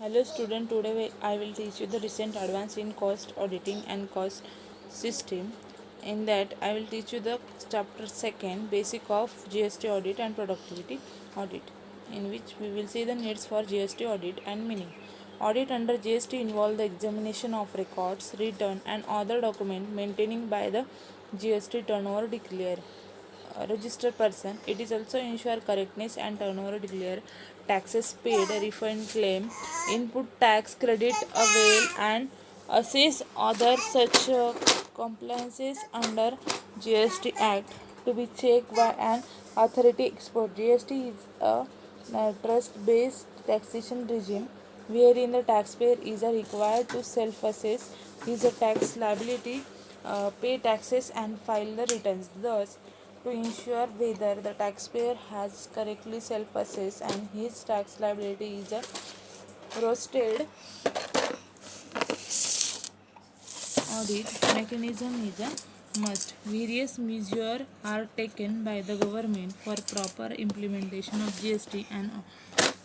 Hello student, today I will teach you the recent advance in cost auditing and cost system. In that I will teach you the chapter 2 basic of GST audit and productivity audit, in which we will see the needs for GST audit and meaning. Audit under GST involve the examination of records, return and other document maintaining by the GST turnover declare registered person. It is also ensure correctness and turnover declare taxes paid, refund claim, input tax credit avail and assess other such compliances under GST Act to be checked by an authority expert. GST is a trust-based taxation regime wherein the taxpayer is required to self-assess his tax liability, pay taxes and file the returns. Thus, to ensure whether the taxpayer has correctly self-assessed and his tax liability is roasted, audit mechanism is a must. Various measures are taken by the government for proper implementation of GST,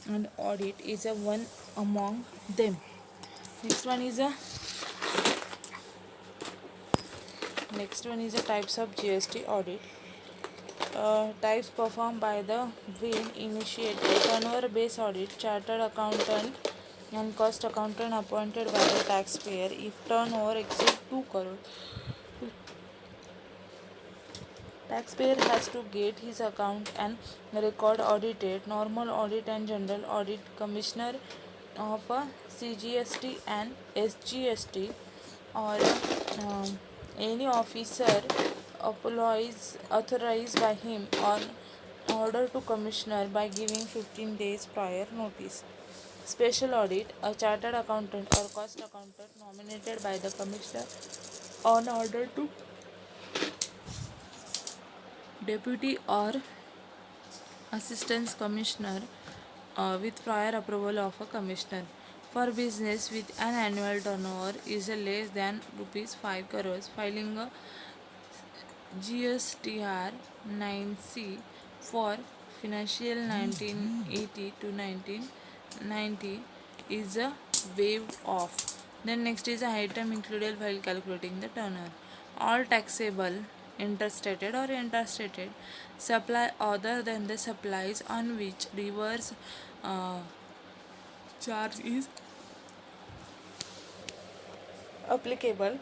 and audit is a one among them. Next one is a types of GST audit. Types performed by the WIN initiated turnover based audit, chartered accountant and cost accountant appointed by the taxpayer if turnover exceeds 2 crore. Taxpayer has to get his account and record audited. Normal audit and general audit, commissioner of a CGST and SGST or any officer authorized by him on order to commissioner by giving 15 days prior notice. Special audit, a chartered accountant or cost accountant nominated by the commissioner on order to deputy or assistant commissioner with prior approval of a commissioner. For business with an annual turnover is less than rupees 5 crores, filing a GSTR 9C for financial 1980 to 1990 is a waived off. Then next is a item included while calculating the turnover. All taxable interstated or interstated supply other than the supplies on which reverse uh, charge is applicable,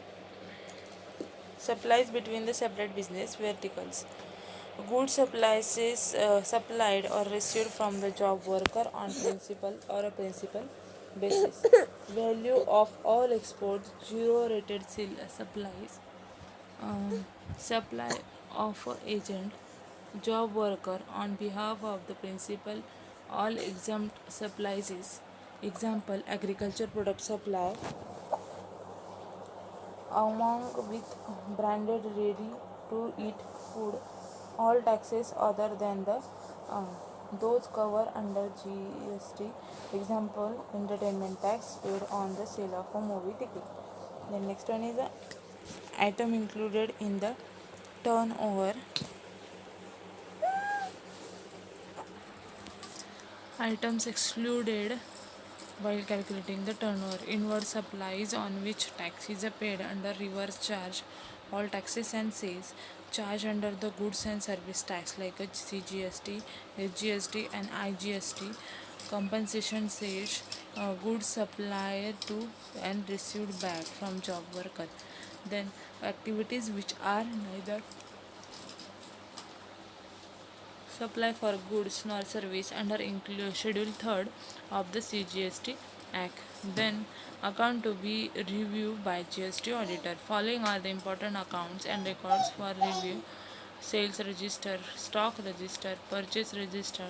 supplies between the separate business verticals. Goods supplies is supplied or received from the job worker on principal or a principal basis. Value of all exports, zero rated supplies, um, supply of a agent, job worker on behalf of the principal, all exempt supplies is example agriculture product supply among with branded ready to eat food, all taxes other than the uh, those covered under GST, example entertainment tax paid on the sale of a movie ticket. The next one is the item included in the turnover. Items excluded while calculating the turnover. Inward supplies on which tax is paid under reverse charge, all taxes and sales charged under the goods and service tax like a CGST, SGST and IGST. Compensation sales, goods supplied to and received back from job worker. Then activities which are neither supply for goods nor service under Schedule 3rd of the CGST Act. Then account to be reviewed by GST auditor. Following are the important accounts and records for review: sales register, stock register, purchase register,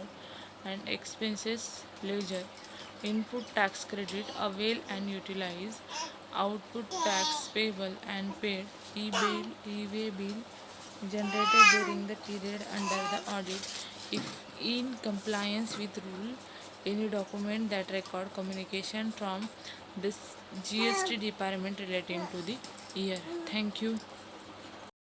and expenses ledger. Input tax credit avail and utilize, output tax payable and paid, e-way bill generated during the period under the audit. If in compliance with rule, any document that record communication from this GST department relating to the year. Thank you.